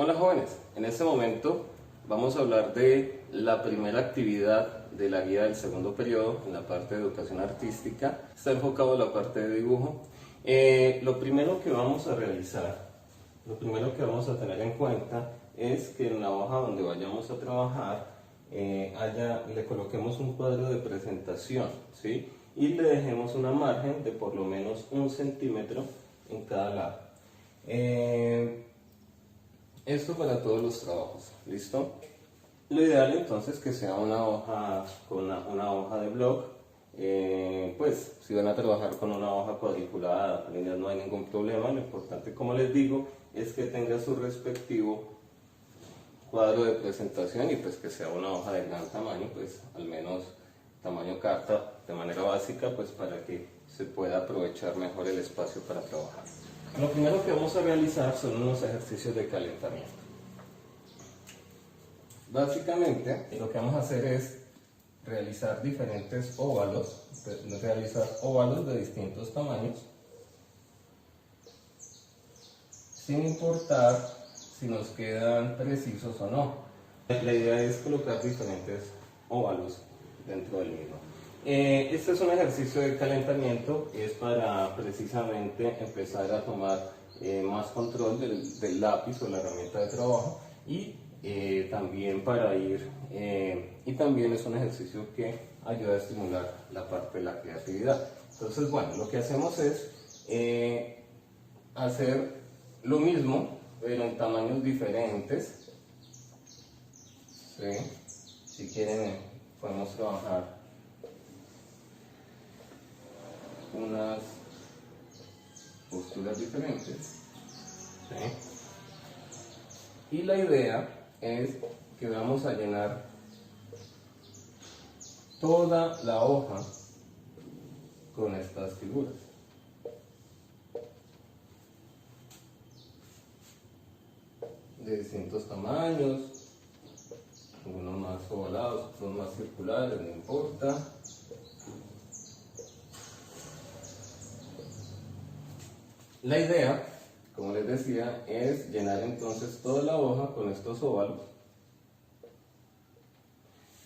Hola jóvenes, en este momento vamos a hablar de la primera actividad de la guía del segundo periodo en la parte de educación artística. Está enfocado en la parte de dibujo. Lo primero que vamos a realizar, lo primero que vamos a tener en cuenta es que en la hoja donde vayamos a trabajar le coloquemos un cuadro de presentación, ¿sí? Y le dejemos una margen de por lo menos 1 centímetro en cada lado. Esto para todos los trabajos, ¿listo? Lo ideal entonces que sea una hoja con una hoja de blog. Pues si van a trabajar con una hoja cuadriculada, no hay ningún problema. Lo importante, como les digo, es que tenga su respectivo cuadro de presentación y pues que sea una hoja de gran tamaño, pues al menos tamaño carta de manera básica, pues para que se pueda aprovechar mejor el espacio para trabajar. Lo primero que vamos a realizar son unos ejercicios de calentamiento. Básicamente lo que vamos a hacer es realizar diferentes óvalos, de distintos tamaños, sin importar si nos quedan precisos o no. La idea es colocar diferentes óvalos dentro del mismo. Este es un ejercicio de calentamiento, es para precisamente empezar a tomar más control del lápiz o la herramienta de trabajo y también también es un ejercicio que ayuda a estimular la parte de la creatividad. Entonces, bueno, lo que hacemos es hacer lo mismo, pero en tamaños diferentes. ¿Sí? Si quieren, podemos trabajar unas posturas diferentes. ¿Sí? Y la idea es que vamos a llenar toda la hoja con estas figuras. De distintos tamaños, algunos más ovalados, otros más circulares, no importa. La idea, como les decía, es llenar entonces toda la hoja con estos óvalos.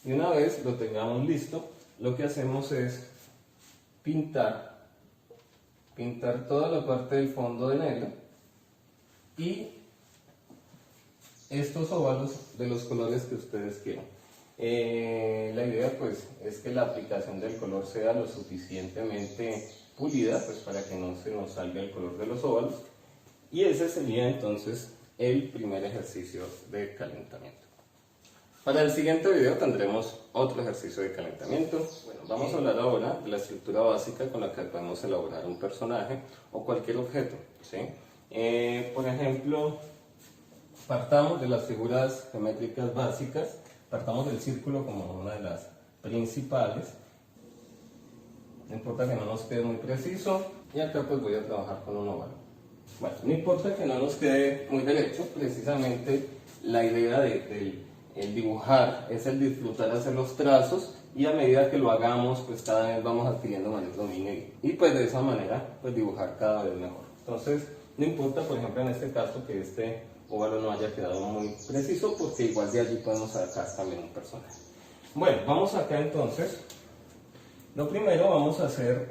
Y una vez lo tengamos listo, lo que hacemos es pintar toda la parte del fondo de negro y estos óvalos de los colores que ustedes quieran. La idea pues es que la aplicación del color sea lo suficientemente pulida pues para que no se nos salga el color de los óvalos, y ese sería entonces el primer ejercicio de calentamiento. Para el siguiente video tendremos otro ejercicio de calentamiento. Bueno, vamos a hablar ahora de la estructura básica con la que podemos elaborar un personaje o cualquier objeto, ¿sí? Por ejemplo, partamos de las figuras geométricas básicas, partamos del círculo como una de las principales. No importa que no nos quede muy preciso, y acá pues voy a trabajar con un óvalo. Bueno, no importa que no nos quede muy derecho, precisamente la idea el dibujar es el disfrutar hacer los trazos, y a medida que lo hagamos pues cada vez vamos adquiriendo mayor dominio y pues de esa manera pues dibujar cada vez mejor. Entonces no importa, por ejemplo en este caso, que este óvalo no haya quedado muy preciso, porque igual de allí podemos sacar también un personaje. Bueno, vamos acá entonces. Lo primero vamos a hacer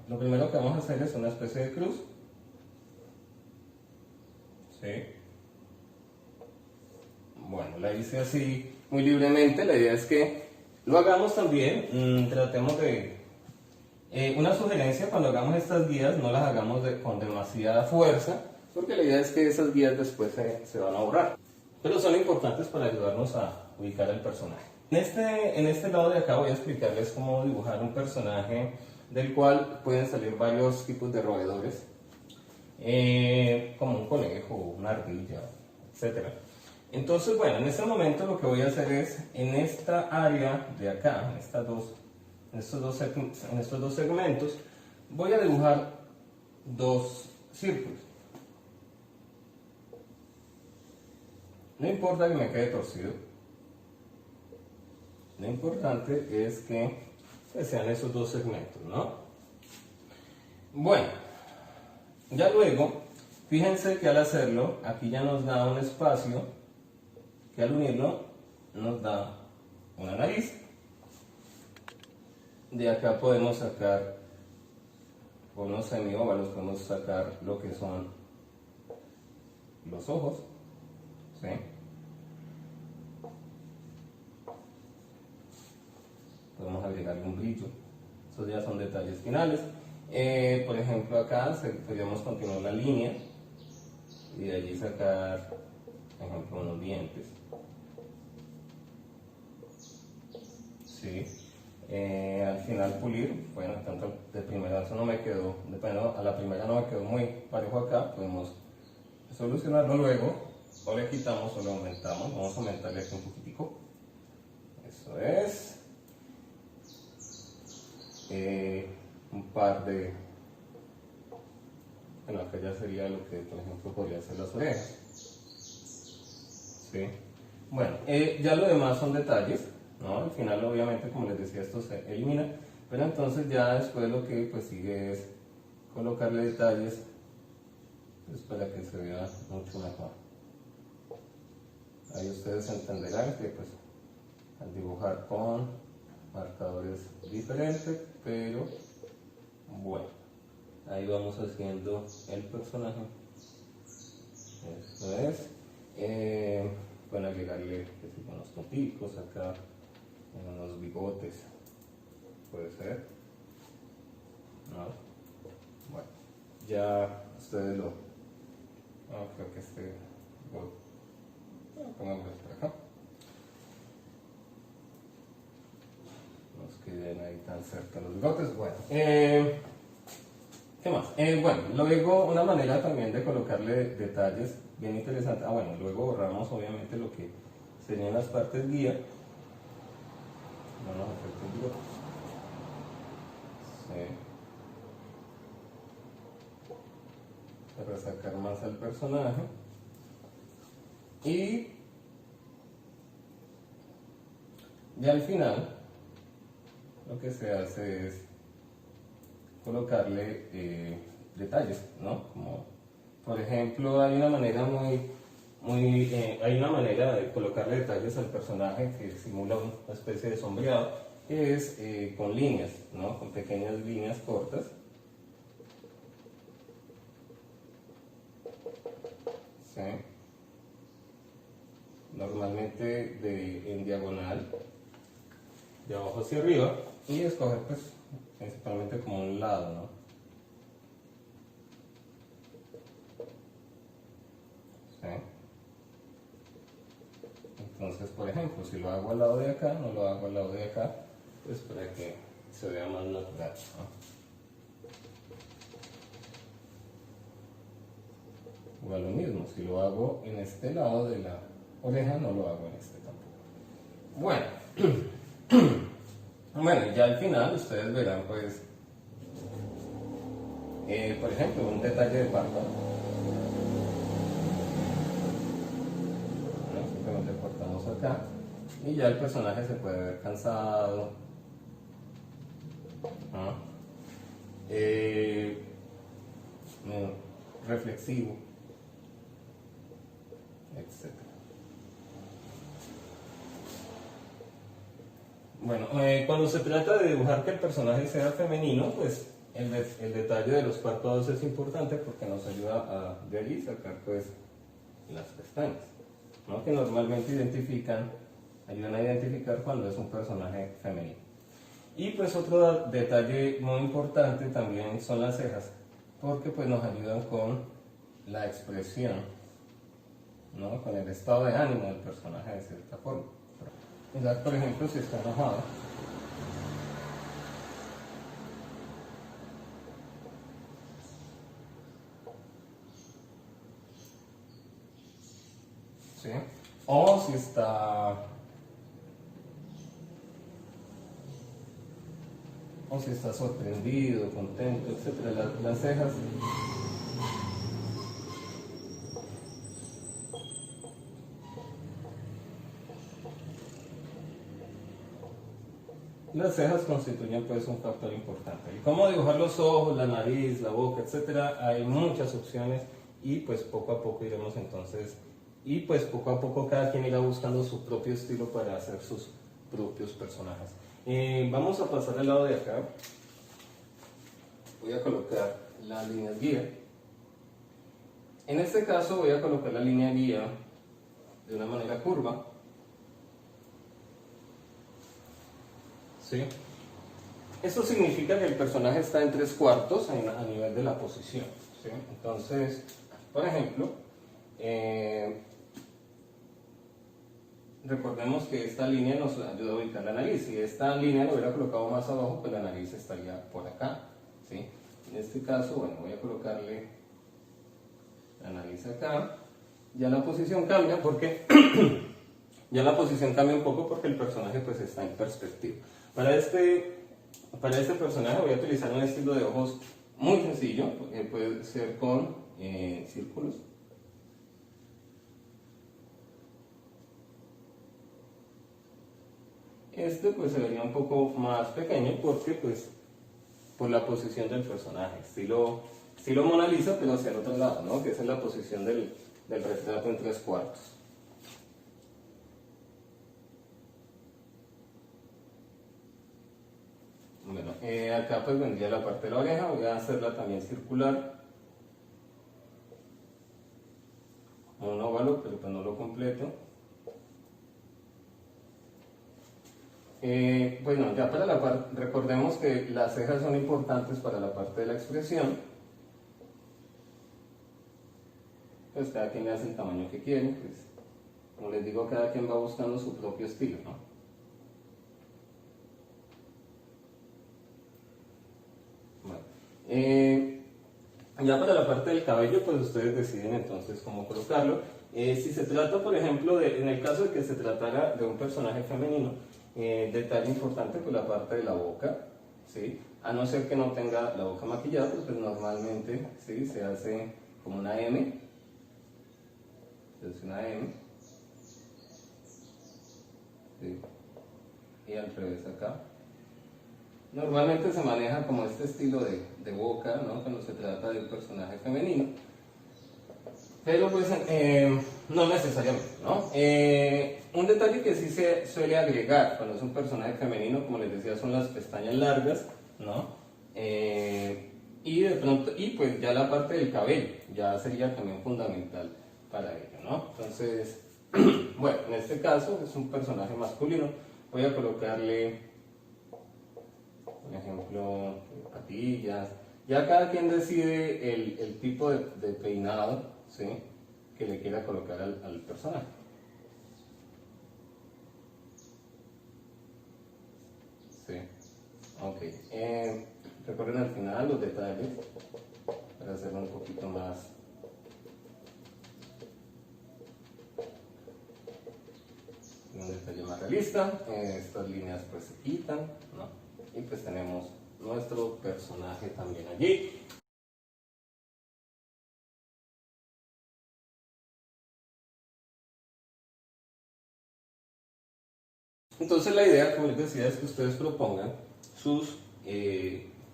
lo primero que vamos a hacer es una especie de cruz. ¿Sí? Bueno, la hice así muy libremente. La idea es que lo hagamos también, tratemos de... una sugerencia: cuando hagamos estas guías no las hagamos con demasiada fuerza, porque la idea es que esas guías después se van a borrar, pero son importantes para ayudarnos a ubicar el personaje. En este lado de acá voy a explicarles cómo dibujar un personaje del cual pueden salir varios tipos de roedores, como un conejo, una ardilla, etc. Entonces, bueno, en este momento lo que voy a hacer es, en esta área de acá, en estos dos segmentos, voy a dibujar dos círculos. No importa que me quede torcido, lo importante es que sean esos dos segmentos, ¿no? Bueno, ya luego Fíjense que al hacerlo, aquí ya nos da un espacio, que al unirlo nos da una nariz. De acá podemos sacar unos semióvalos, podemos sacar lo que son los ojos, ¿sí? Podemos agregarle un brillo. Esos ya son detalles finales. Por ejemplo, acá podríamos continuar la línea y de allí sacar, por ejemplo, unos dientes. ¿Sí? Al final pulir, bueno, tanto de primerazo no me quedó, a la primera no me quedó muy parejo acá, podemos solucionarlo luego, o le quitamos o le aumentamos. Vamos a aumentarle aquí un poquitico. Eso es. Un par de, bueno, acá ya sería lo que por ejemplo podría ser las orejas, ¿sí? Bueno, ya lo demás son detalles, ¿no? Al final obviamente, como les decía, esto se elimina, pero entonces ya después lo que pues sigue es colocarle detalles pues, para que se vea mucho mejor. Ahí ustedes entenderán que pues al dibujar con marcadores diferentes, pero bueno, ahí vamos haciendo el personaje. Eso es. Pueden agregarle unos punticos acá, unos bigotes, puede ser, ¿no? Bueno, ya ustedes lo, no, creo que este pongamos por acá, nos queden ahí tan cerca los bigotes. Bueno, ¿qué más? Bueno, luego una manera también de colocarle detalles bien interesante. Bueno, luego borramos obviamente lo que serían las partes guía. No nos afecta el bigote. Sí. Para sacar más al personaje. Y ya al final lo que se hace es colocarle detalles, ¿no? Como por ejemplo hay una manera hay una manera de colocarle detalles al personaje que simula una especie de sombreado, que es con líneas, ¿no? Con pequeñas líneas cortas. ¿Sí? Normalmente en diagonal, de abajo hacia arriba, y escoger pues principalmente como un lado, ¿no? ¿Sí? Entonces, por ejemplo, si lo hago al lado de acá, no lo hago al lado de acá, pues para que se vea más natural, ¿no? Igual lo mismo, si lo hago en este lado de la oreja, no lo hago en este tampoco. Bueno, bueno, ya al final ustedes verán pues, por ejemplo, un detalle de párpado. ¿No? Simplemente cortamos acá y ya el personaje se puede ver cansado, ¿no? Reflexivo, etc. Bueno, cuando se trata de dibujar que el personaje sea femenino, pues el detalle de los párpados es importante porque nos ayuda a de allí sacar pues las pestañas, ¿no? Que normalmente ayudan a identificar cuando es un personaje femenino. Y pues otro detalle muy importante también son las cejas, porque pues nos ayudan con la expresión, ¿no? Con el estado de ánimo del personaje de cierta forma. Ya, por ejemplo, si está enojado, ¿sí? O si está sorprendido, contento, etc. Las cejas constituyen pues un factor importante. ¿Y cómo dibujar los ojos, la nariz, la boca, etcétera? Hay muchas opciones y pues poco a poco iremos entonces, y pues poco a poco cada quien irá buscando su propio estilo para hacer sus propios personajes. Vamos a pasar al lado de acá. Voy a colocar las líneas guía. En este caso voy a colocar la línea guía de una manera curva. ¿Sí? Esto significa que el personaje está en 3/4 a nivel de la posición. ¿Sí? Entonces, por ejemplo, recordemos que esta línea nos ayuda a ubicar la nariz. Si esta línea lo hubiera colocado más abajo, pues la nariz estaría por acá. ¿Sí? En este caso, bueno, voy a colocarle la nariz acá. Ya la posición cambia porque ya la posición cambia un poco porque el personaje pues está en perspectiva. Para este personaje voy a utilizar un estilo de ojos muy sencillo, puede ser con círculos. Este pues se vería un poco más pequeño porque pues por la posición del personaje, estilo Mona Lisa, pero hacia el otro lado, ¿no? Que esa es la posición del retrato en 3/4. Bueno, acá pues vendría la parte de la oreja, voy a hacerla también circular, un óvalo, pero pues no lo completo. Bueno, ya para la parte, recordemos que las cejas son importantes para la parte de la expresión. Pues cada quien le hace el tamaño que quiere, pues como les digo, cada quien va buscando su propio estilo, ¿no? Bueno, ya para la parte del cabello, pues ustedes deciden entonces cómo colocarlo. Si se trata, por ejemplo, en el caso de que se tratara de un personaje femenino, detalle importante, pues la parte de la boca, ¿sí? A no ser que no tenga la boca maquillada, pues normalmente, ¿sí? Se hace como una M. Se hace una M. ¿Sí? Y al revés acá. Normalmente se maneja como este estilo de boca, ¿no? Cuando se trata de un personaje femenino. Pero pues no necesariamente, ¿no? Un detalle que sí se suele agregar cuando es un personaje femenino, como les decía, son las pestañas largas, ¿no? Y de pronto, y pues ya la parte del cabello, ya sería también fundamental para ello, ¿no? Entonces, bueno, en este caso es un personaje masculino, voy a colocarle, por ejemplo, patillas. Ya cada quien decide el tipo de peinado, ¿sí? Que le quiera colocar al personaje. Sí, ok. Recuerden al final los detalles para hacerlo un poquito más. Un detalle más realista. Estas líneas pues se quitan, ¿no? Y pues tenemos nuestro personaje también allí. Entonces la idea, como les decía, es que ustedes propongan sus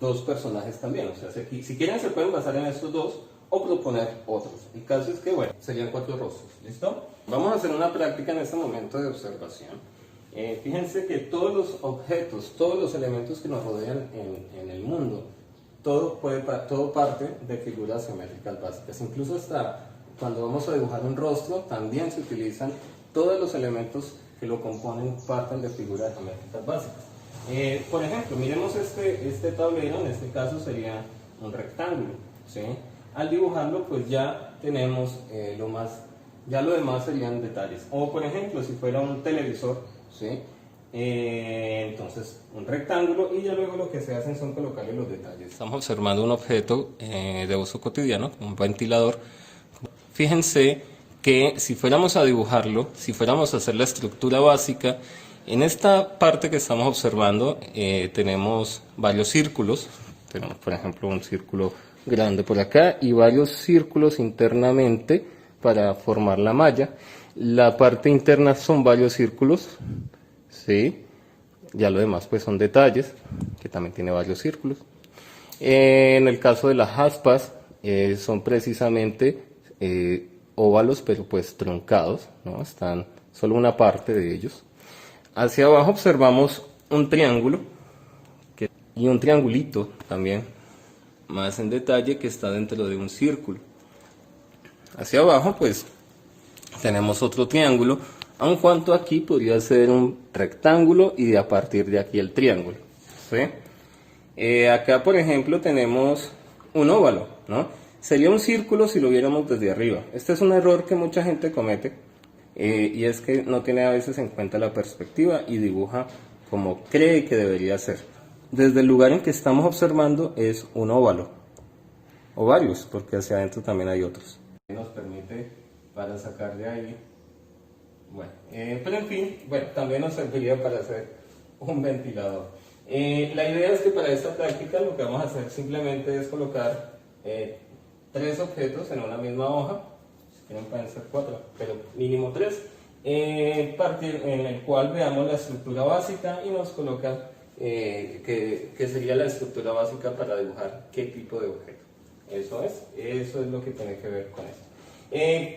dos personajes también. O sea, si quieren se pueden basar en estos dos o proponer otros. El caso es que, bueno, serían 4 rostros. ¿Listo? Vamos a hacer una práctica en este momento de observación. Fíjense que todos los objetos, todos los elementos que nos rodean en el mundo, todo parte de figuras geométricas básicas. Incluso hasta cuando vamos a dibujar un rostro, también se utilizan todos los elementos que lo componen, parten de figuras geométricas básicas. Por ejemplo, miremos este tablero, en este caso sería un rectángulo, ¿sí? Al dibujarlo, pues ya tenemos ya lo demás serían detalles. O por ejemplo, si fuera un televisor, ¿sí? Entonces un rectángulo, y ya luego lo que se hacen son colocarle los detalles. Estamos observando un objeto de uso cotidiano, un ventilador. Fíjense que si fuéramos a dibujarlo, si fuéramos a hacer la estructura básica, en esta parte que estamos observando tenemos varios círculos. Tenemos por ejemplo un círculo grande por acá y varios círculos internamente para formar la malla. La parte interna son varios círculos, ¿sí? Ya lo demás pues son detalles, que también tiene varios círculos. En el caso de las aspas, son precisamente óvalos, pero pues truncados, ¿no? Están solo una parte de ellos. Hacia abajo observamos un triángulo y un triangulito también, más en detalle, que está dentro de un círculo. Hacia abajo pues tenemos otro triángulo, aun cuanto aquí podría ser un rectángulo y a partir de aquí el triángulo, ¿sí? Acá por ejemplo tenemos un óvalo, ¿no? Sería un círculo si lo viéramos desde arriba. Este es un error que mucha gente comete, y es que no tiene a veces en cuenta la perspectiva y dibuja como cree que debería ser. Desde el lugar en que estamos observando es un óvalo, o varios, porque hacia adentro también hay otros. Nos permite para sacar de ahí, bueno, pero en fin, bueno, también nos serviría para hacer un ventilador. La idea es que para esta práctica lo que vamos a hacer simplemente es colocar 3 objetos en una misma hoja, si quieren pueden ser 4, pero mínimo 3, en el cual veamos la estructura básica y nos coloca que sería la estructura básica para dibujar qué tipo de objeto. Eso es lo que tiene que ver con eso.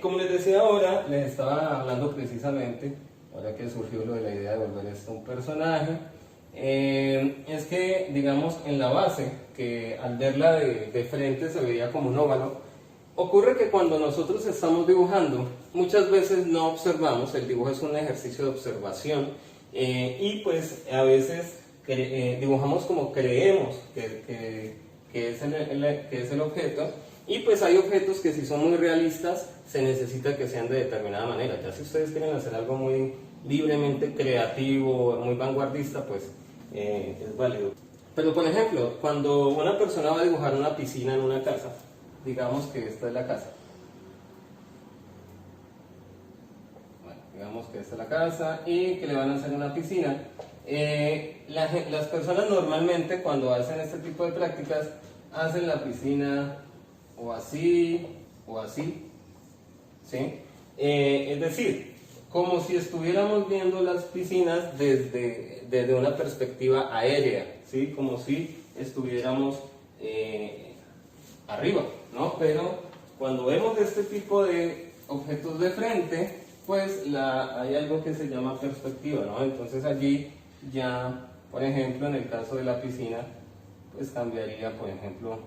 Como les decía ahora, les estaba hablando precisamente, ahora que surgió lo de la idea de volver esto un personaje, es que digamos en la base, que al verla de frente se veía como un óvalo, ocurre que cuando nosotros estamos dibujando, muchas veces no observamos, el dibujo es un ejercicio de observación, y pues a veces dibujamos como creemos que es el objeto, y pues hay objetos que si son muy realistas se necesita que sean de determinada manera. Ya si ustedes quieren hacer algo muy libremente creativo, muy vanguardista, pues es válido. Pero por ejemplo, cuando una persona va a dibujar una piscina en una casa, digamos que esta es la casa. Bueno, digamos que esta es la casa y que le van a hacer una piscina. Las personas normalmente cuando hacen este tipo de prácticas hacen la piscina o así, ¿sí? Es decir, como si estuviéramos viendo las piscinas desde una perspectiva aérea, ¿sí? Como si estuviéramos arriba, ¿no? Pero cuando vemos este tipo de objetos de frente, pues hay algo que se llama perspectiva, ¿no? Entonces allí ya, por ejemplo, en el caso de la piscina, pues cambiaría, por ejemplo,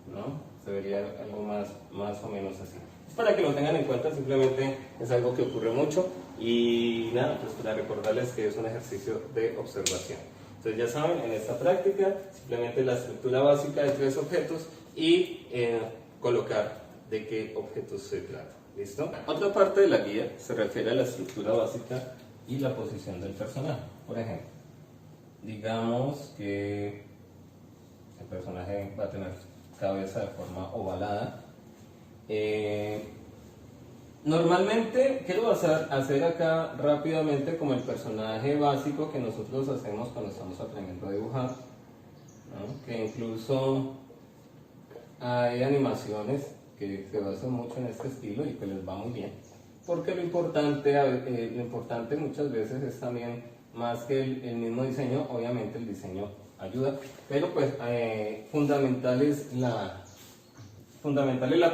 ¿no? Se vería algo más o menos así. Es para que lo tengan en cuenta, simplemente es algo que ocurre mucho y nada, pues para recordarles que es un ejercicio de observación. Entonces ya saben, en esta práctica, simplemente la estructura básica de 3 objetos y colocar de qué objetos se trata. ¿Listo? Otra parte de la guía se refiere a la estructura básica y la posición del personaje. Por ejemplo, digamos que el personaje va a tener cabeza de forma ovalada. Normalmente quiero hacer acá rápidamente como el personaje básico que nosotros hacemos cuando estamos aprendiendo a dibujar, ¿no? Que incluso hay animaciones que se basan mucho en este estilo y que les va muy bien, porque lo importante muchas veces es también más que el mismo diseño. Obviamente el diseño ayuda, pero pues fundamental es la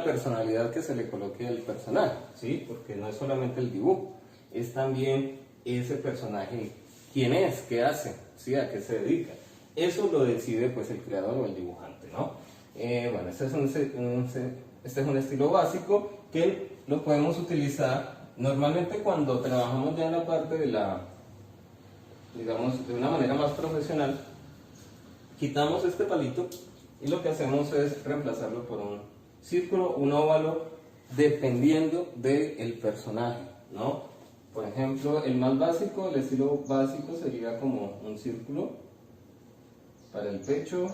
personalidad que se le coloque al personaje, ¿sí? Porque no es solamente el dibujo, es también ese personaje, quién es, qué hace, ¿sí? A qué se dedica. Eso lo decide pues el creador o el dibujante, ¿no? Bueno, este es un estilo básico que lo podemos utilizar normalmente cuando trabajamos ya en la parte de digamos, de una manera más profesional. Quitamos este palito y lo que hacemos es reemplazarlo por un círculo, un óvalo, dependiendo del personaje, ¿no? Por ejemplo, el más básico, el estilo básico sería como un círculo para el pecho,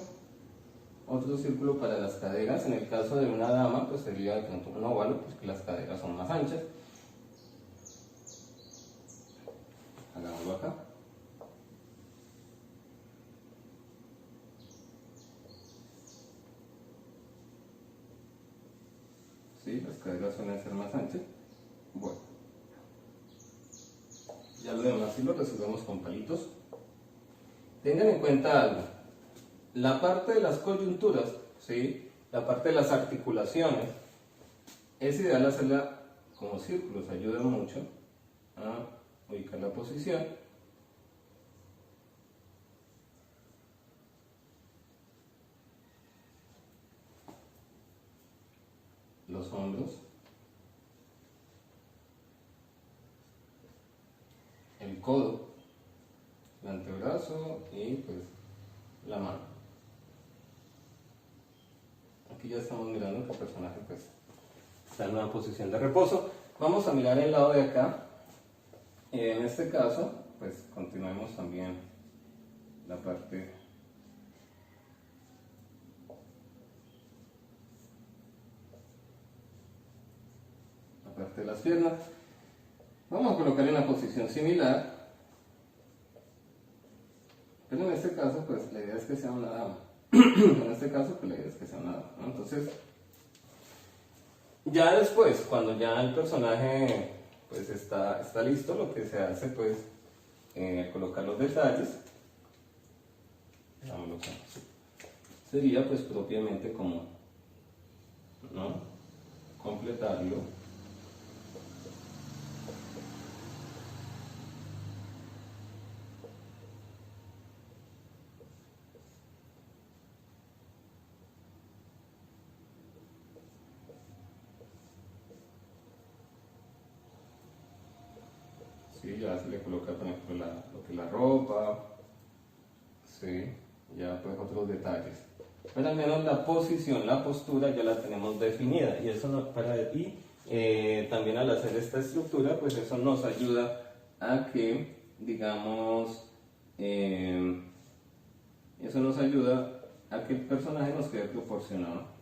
otro círculo para las caderas. En el caso de una dama, pues sería de pronto un óvalo, pues que las caderas son más anchas. Hagámoslo acá. ¿Sí? Las caderas suelen ser más anchas. Bueno, ya lo demás sí lo resolvemos con palitos. Tengan en cuenta algo, la parte de las coyunturas, ¿sí? La parte de las articulaciones, Es ideal hacerla como círculos, ayuda mucho a ubicar la posición. Los hombros, el codo, el antebrazo y pues la mano. Aquí ya estamos mirando que el personaje pues está en una posición de reposo. Vamos a mirar el lado de acá. En este caso pues continuemos también la parte de las piernas. Vamos a colocar en una posición similar, pero en este caso pues la idea es que sea una dama. En este caso pues la idea es que sea una dama, ¿no? Entonces ya después, cuando ya el personaje pues está listo, lo que se hace pues colocar los detalles, sería pues propiamente como, ¿no?, completarlo. Sí, ya se le coloca, por ejemplo, lo que es la ropa, sí, ya pues otros detalles. Pero al menos la posición, la postura ya la tenemos definida y eso nos también al hacer esta estructura, pues eso nos ayuda a que, digamos, eso nos ayuda a que el personaje nos quede proporcionado.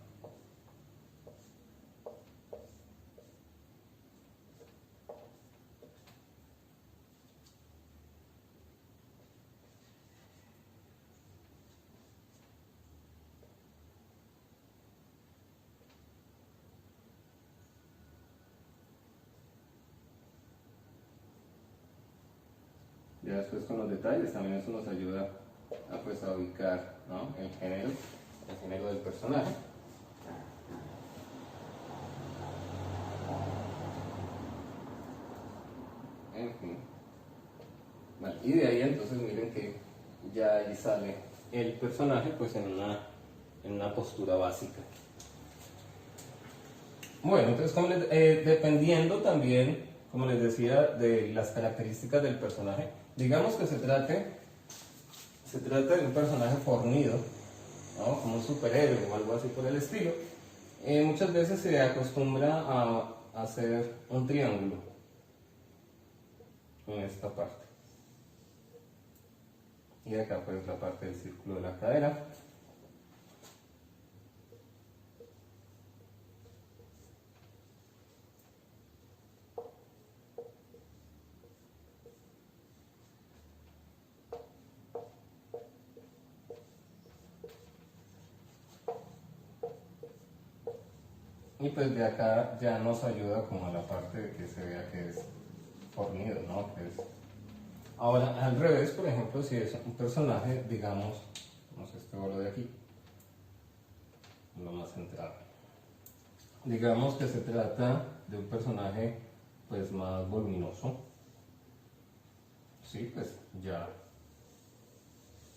Ya después con los detalles también eso nos ayuda a, pues, a ubicar, ¿no?, el género del personaje. En fin. Vale, y de ahí entonces miren que ya ahí sale el personaje pues en una postura básica. Bueno, entonces dependiendo también, como les decía, de las características del personaje, digamos que se trata de un personaje fornido, ¿no?, como un superhéroe o algo así por el estilo. Muchas veces se acostumbra a hacer un triángulo en esta parte. Y acá pues la parte del círculo de la cadera. Y pues de acá ya nos ayuda como a la parte de que se vea que es fornido, ¿no? Que es... Ahora, al revés, por ejemplo, si es un personaje, digamos, este bolo de aquí, lo más centrado. Digamos que se trata de un personaje pues más voluminoso. Sí, pues ya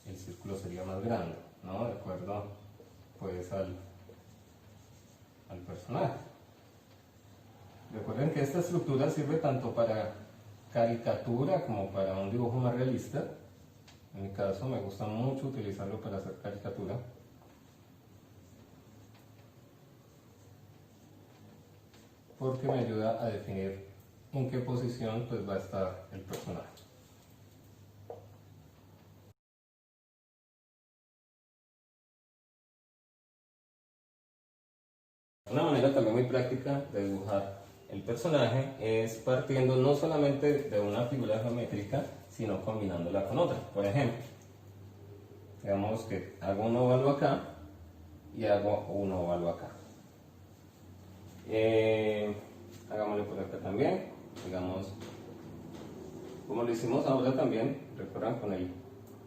el círculo sería más grande, ¿no? De acuerdo pues al personaje. Recuerden que esta estructura sirve tanto para caricatura como para un dibujo más realista. En mi caso me gusta mucho utilizarlo para hacer caricatura. Porque me ayuda a definir en qué posición pues va a estar el personaje. Una manera también muy práctica de dibujar el personaje es partiendo no solamente de una figura geométrica, sino combinándola con otra. Por ejemplo, digamos que hago un óvalo acá y hago un óvalo acá. Hagámoslo por acá también, digamos, como lo hicimos ahora también, recuerdan con el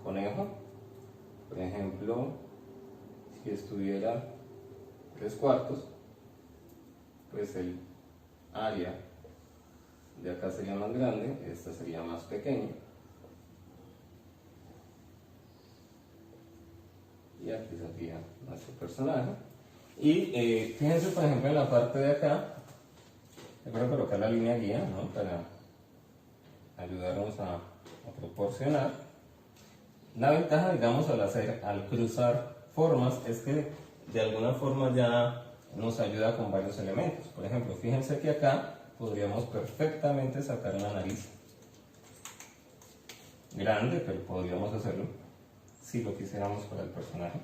conejo. Por ejemplo, si estuviera 3/4, pues el área de acá sería más grande, esta sería más pequeña. Y aquí sería nuestro personaje. Y fíjense, por ejemplo, en la parte de acá, yo voy a colocar la línea guía, ¿no? Para ayudarnos a proporcionar. La ventaja, digamos, al cruzar formas es que de alguna forma ya nos ayuda con varios elementos. Por ejemplo, fíjense que acá podríamos perfectamente sacar una nariz grande, pero podríamos hacerlo si lo quisiéramos para el personaje.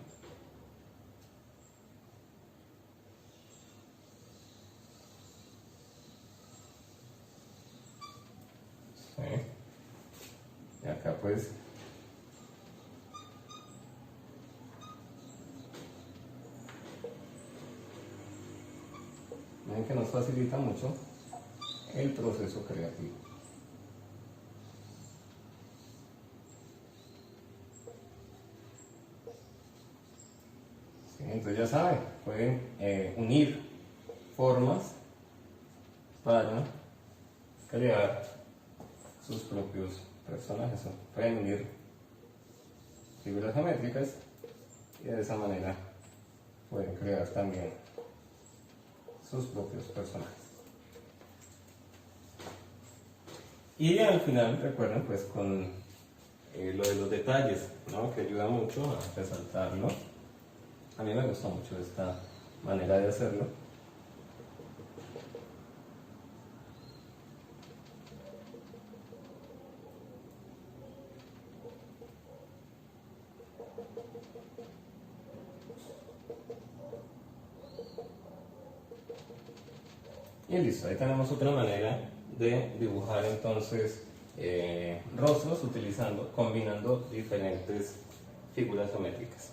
¿Sí? Y acá pues ven que nos facilita mucho el proceso creativo. ¿Sí? Entonces ya saben, pueden unir formas para crear sus propios personajes. Pueden unir figuras geométricas y de esa manera pueden crear también sus propios personajes. Y al final, recuerden, pues con lo de los detalles, ¿no? Que ayuda mucho a resaltarlo. A mí me gusta mucho esta manera de hacerlo. Y listo, ahí tenemos otra manera de dibujar entonces rostros combinando diferentes figuras geométricas.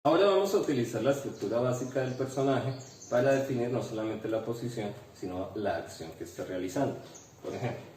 Ahora vamos a utilizar la estructura básica del personaje para definir no solamente la posición, sino la acción que está realizando. Por ejemplo,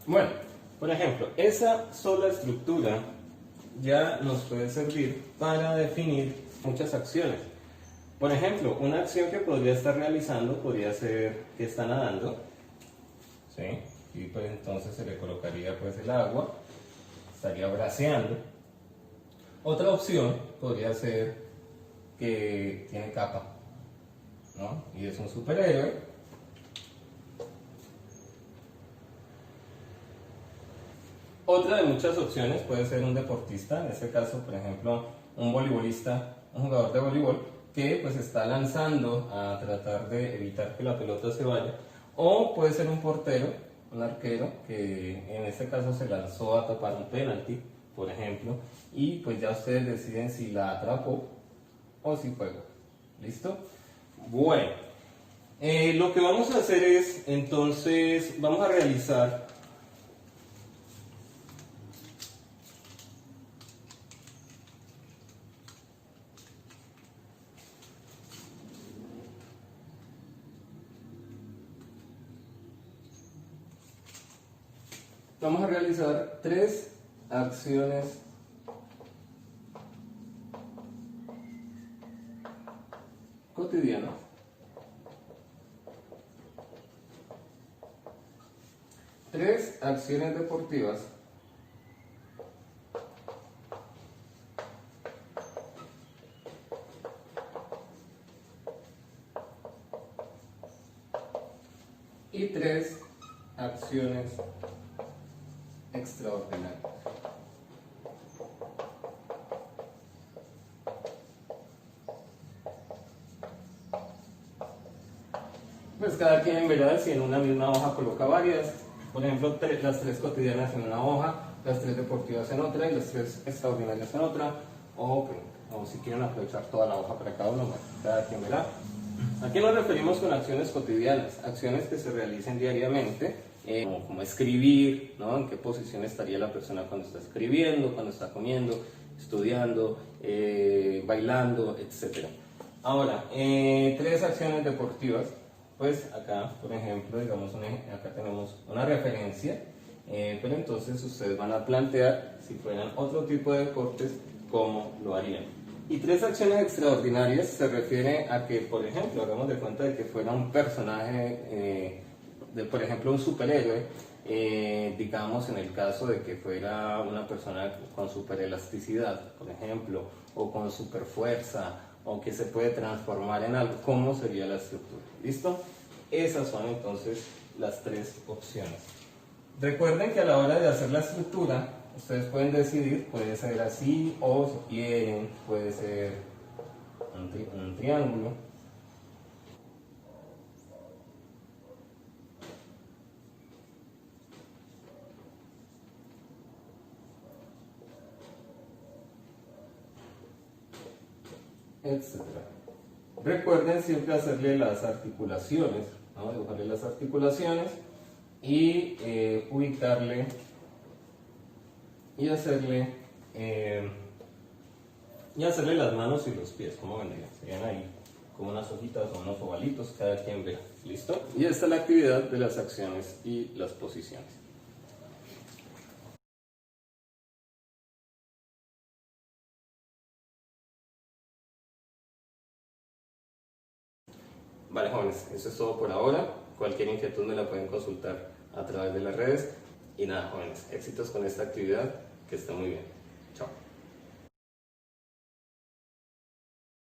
bueno, por ejemplo, esa sola estructura ya nos puede servir para definir muchas acciones. Por ejemplo, una acción que podría estar realizando podría ser que está nadando, ¿sí? Y pues entonces se le colocaría pues el agua, estaría braceando. Otra opción podría ser que tiene capa, ¿no? Y es un superhéroe. Otra de muchas opciones puede ser un deportista, en este caso, por ejemplo, un voleibolista, un jugador de voleibol, que pues está lanzando a tratar de evitar que la pelota se vaya. O puede ser un portero, un arquero, que en este caso se lanzó a tapar un penalti, por ejemplo, y pues ya ustedes deciden si la atrapó o si fue gol. ¿Listo? Bueno, lo que vamos a hacer es, entonces, vamos a realizar tres acciones cotidianas tres acciones deportivas y tres acciones extraordinarias. pues cada quien verá si en una misma hoja coloca varias, por ejemplo las 3 cotidianas en una hoja, las 3 deportivas en otra y las 3 extraordinarias en otra, o si quieren aprovechar toda la hoja para cada uno, bueno, cada quien verá. ¿A qué nos referimos con acciones cotidianas? Acciones que se realicen diariamente, como escribir, ¿no? En qué posición estaría la persona cuando está escribiendo, cuando está comiendo, estudiando, bailando, etc. Ahora, 3 acciones deportivas, pues acá, por ejemplo, digamos, acá tenemos una referencia, pero entonces ustedes van a plantear, si fueran otro tipo de deportes, cómo lo harían. Y 3 acciones extraordinarias se refiere a que, por ejemplo, hagamos de cuenta de que fuera un personaje, por ejemplo, un superhéroe, digamos en el caso de que fuera una persona con superelasticidad, por ejemplo, o con superfuerza, o que se puede transformar en algo, ¿cómo sería la estructura? ¿Listo? Esas son entonces las 3 opciones. Recuerden que a la hora de hacer la estructura, ustedes pueden decidir, puede ser así, o si quieren, puede ser un triángulo. Etc. Recuerden siempre hacerle las articulaciones, ¿no? Dibujarle las articulaciones y ubicarle y hacerle las manos y los pies, como vendrían, serían ahí como unas hojitas o unos ovalitos, cada quien vea. ¿Listo? Y esta es la actividad de las acciones y las posiciones. Vale, jóvenes, eso es todo por ahora. Cualquier inquietud me la pueden consultar a través de las redes. Y nada, jóvenes, éxitos con esta actividad, que está muy bien. Chao.